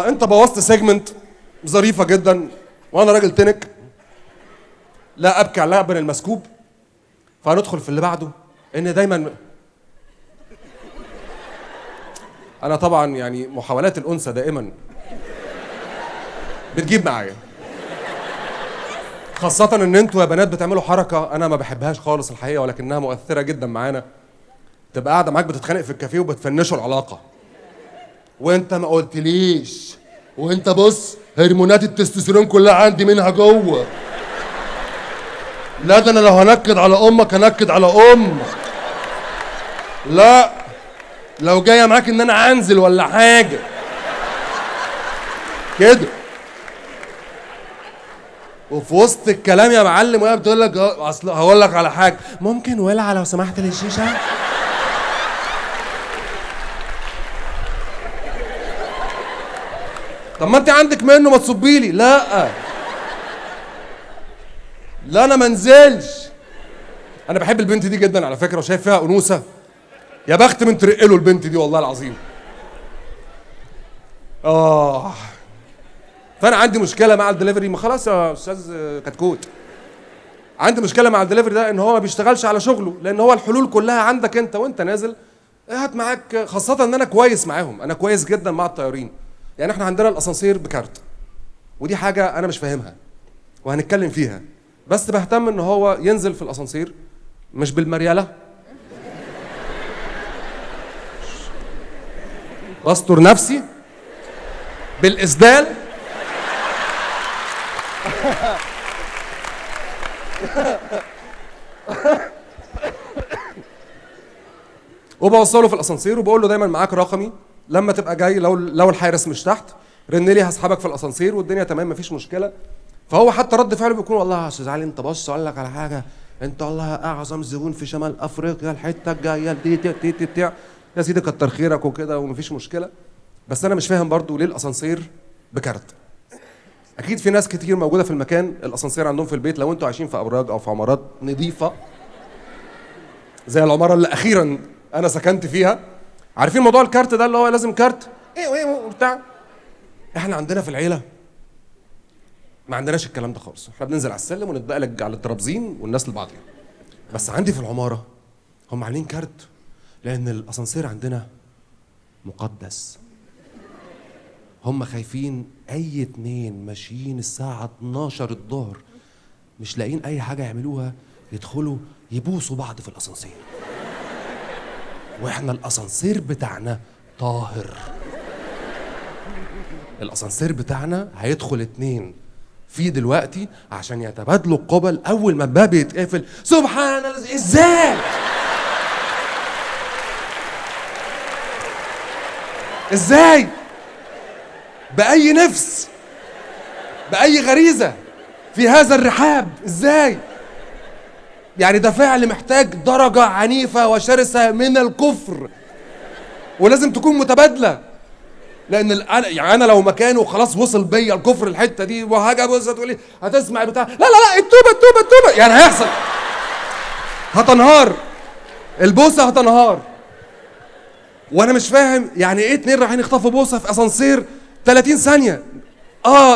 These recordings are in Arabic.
انت بوظت سيجمنت ظريفه جدا وانا راجل تنك لا ابكي على اللبن المسكوب. فهندخل في اللي بعده ان دايما انا طبعا يعني محاولات الانثى دائما بتجيب معايا، خاصة ان انتوا يا بنات بتعملوا حركة انا ما بحبهاش خالص الحقيقة، ولكنها مؤثرة جدا معانا. تبقى قاعدة معاك بتتخانق في الكافيه وبتفنشوا العلاقة وانت ما قلتليش، وانت بص هرمونات التستوستيرون كلها عندي منها جوه. لا ده انا لو هنكد على امك هنكد على امك. لا لو جايه معاك ان انا انزل ولا حاجه كده. وفي وسط الكلام يا معلم وهي بتقول لك اصل هقول لك على حاجه، ممكن ولع لو سمحت للشيشه. طب ما انت عندك منه ما تصبي لي. لا لا انا ما انزلش. انا بحب البنت دي جدا على فكره وشايف فيها انوثه، يا بخت من ترقله البنت دي والله العظيم. فانا عندي مشكله مع الدليفري. ما خلاص يا استاذ كتكوت، عندي مشكله مع الدليفري ده ان هو ما بيشتغلش على شغله، لان هو الحلول كلها عندك انت وانت نازل. هات معاك، خاصه ان انا كويس معاهم، انا كويس جدا مع الطيارين. يعني احنا عندنا الاسانسير بكارت، ودي حاجه انا مش فاهمها وهنتكلم فيها، بس بهتم ان هو ينزل في الاسانسير مش بالمرياله، بستر نفسي بالاسدال وبوصله في الاسانسير وبقول له دايما معاك رقمي، لما تبقى جاي لو الحارس مش تحت رن لي هسحبك في الاسانسير والدنيا تمام مفيش مشكله. فهو حتى رد فعله بيكون والله يا استاذ علي انت بص اقول لك على حاجه، انت والله اعظم زبون في شمال افريقيا، الحته الجايه دي يا سيدي كتر خيرك وكده ومفيش مشكله. بس انا مش فاهم برضو ليه الاسانسير بكارت. اكيد في ناس كتير موجوده في المكان الاسانسير عندهم في البيت، لو انتوا عايشين في ابراج او في عمارات نظيفه زي العماره اللي اخيرا انا سكنت فيها، عارفين موضوع الكارت ده اللي هو لازم كارت ايه وبتاع. احنا عندنا في العيله ما عندناش الكلام ده خالص، احنا بننزل على السلم ونتبقلج على الترابزين والناس لبعضها. بس عندي في العماره هم عاملين كارت لان الاسانسير عندنا مقدس. هم خايفين اي اتنين ماشيين الساعه 12 الظهر مش لاقيين اي حاجه يعملوها يدخلوا يبوسوا بعض في الاسانسير، واحنا الاسانسير بتاعنا طاهر. الاسانسير بتاعنا هيدخل اتنين فيه دلوقتي عشان يتبادلوا القبل اول ما الباب يتقفل. سبحان الله، ازاي ازاي باي نفس باي غريزه في هذا الرحاب؟ ازاي يعني؟ ده فعل محتاج درجه عنيفه وشرسه من الكفر ولازم تكون متبادله. لان يعني انا لو مكانه خلاص وصل بيا الكفر الحته دي وهاجي ابص تقول لي هتسمع بتاع لا التوبه يعني هيحصل، هتنهار البوسه هتنهار. وانا مش فاهم يعني ايه اتنين رايحين يخطفوا بوسه في اسانسير 30 ثانيه.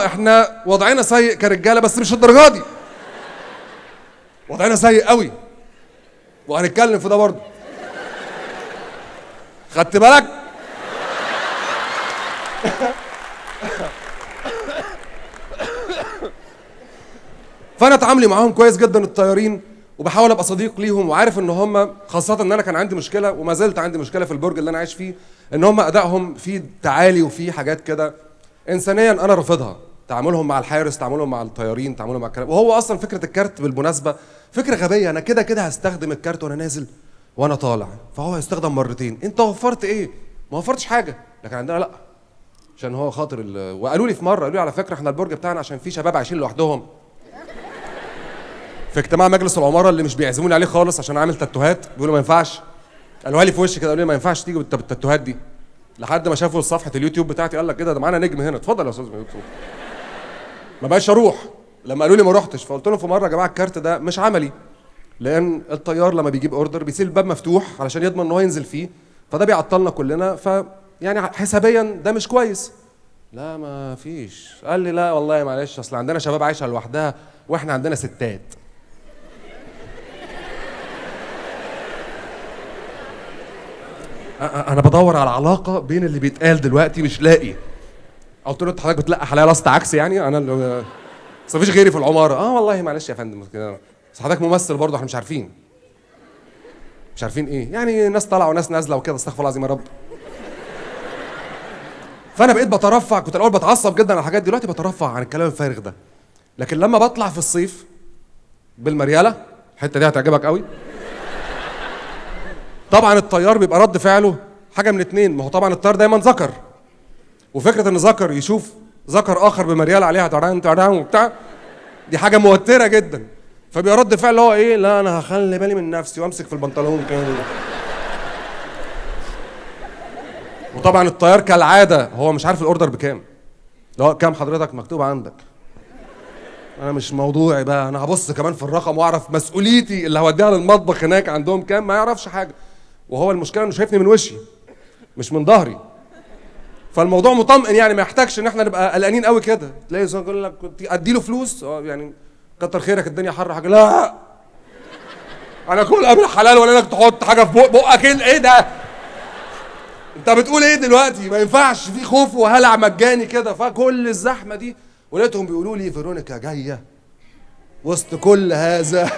احنا وضعنا سيء كرجاله بس مش الدرجه دي، وضعنا سيء قوي وهنتكلم في ده برضه. خدت بالك؟ فانا تعاملي معاهم كويس جدا الطيارين، وبحاول ابقى صديق ليهم، وعارف ان هم خاصه ان انا كان عندي مشكله وما زلت عندي مشكله في البرج اللي انا عايش فيه، ان هم ادائهم فيه تعالي وفيه حاجات كده انسانيا انا رافضها. تعاملهم مع الحارس، تعاملهم مع الطيارين، تعاملهم مع الكلام. وهو اصلا فكره الكارت بالمناسبه فكره غبيه. انا كده كده هستخدم الكارت وانا نازل وانا طالع، فهو هيستخدم مرتين. انت وفرت ايه؟ ما وفرتش حاجه. لكن عندنا لا، عشان هو خاطر وقالوا لي في مره، قالوا لي على فكره احنا البرج بتاعنا عشان فيه شباب عايشين لوحدهم في اجتماع مجلس العماره اللي مش بيعزموني عليه خالص عشان عامل تاتوهات، بيقولوا ما ينفعش. قالوها لي في وشي كده، قالوا لي ما ينفعش تيجي بالتاتوهات دي. لحد ما شافوا صفحه اليوتيوب بتاعتي قال لك كده ده معانا نجم هنا، اتفضل يا استاذ. ما بقاش اروح. لما قالوا لي ما روحتش، فقلت لهم في مره يا جماعه الكارت ده مش عملي، لان الطيار لما بيجيب اوردر بيسيب الباب مفتوح علشان يضمن ان هو ينزل فيه، فده بيعطلنا كلنا، يعني حسابيا ده مش كويس. لا ما فيش. قال لي لا والله معلش، اصل عندنا شباب عايشه لوحدها واحنا عندنا ستات. انا بدور على علاقه بين اللي بيتقال دلوقتي مش لاقي. قلت له انت حضرتك بتلقى حلاقه لاست عكس يعني؟ انا اللي بس مفيش غيري في العماره. والله معلش يا فندم كده، بس حضرتك ممثل برضه، احنا مش عارفين. مش عارفين ايه يعني؟ ناس طالعه وناس نازله وكده، استغفر الله العظيم يا رب. فانا بقيت بترفع، كنت الاول بتعصب جدا على الحاجات دي، دلوقتي بترفع عن الكلام الفارغ ده. لكن لما بطلع في الصيف بالمرياله، الحته دي هتعجبك قوي. طبعا الطيار بيبقى رد فعله حاجه من اتنين، ما هو طبعا الطيار دايما ذكر، وفكره ان ذكر يشوف ذكر اخر بمريال عليها تران تران وبتاع، دي حاجه موتره جدا. فبيبقى رد فعل اللي هو ايه، لا انا هخلي بالي من نفسي وامسك في البنطلون كده. وطبعا الطيار كالعاده هو مش عارف الاوردر بكام. لا كام حضرتك مكتوب عندك؟ انا مش موضوعي بقى، انا هبص كمان في الرقم واعرف مسؤوليتي اللي هوديها للمطبخ هناك عندهم كام. ما يعرفش حاجه، وهو المشكله انه شايفني من وشي مش من ظهري. فالموضوع مطمئن يعني، ما يحتاجش ان احنا نبقى قلقانين قوي كده. تلاقي زوج يقول لك ادي له فلوس، يعني كتر خيرك الدنيا حر حاجه. لا انا كل قبل حلال ولا انك تحط حاجه في بقك؟ ايه ده؟ انت بتقول ايه دلوقتي؟ ما ينفعش في خوف وهلع مجاني كده. فكل الزحمه دي ولقيتهم بيقولوا لي فيرونيكا جايه وسط كل هذا.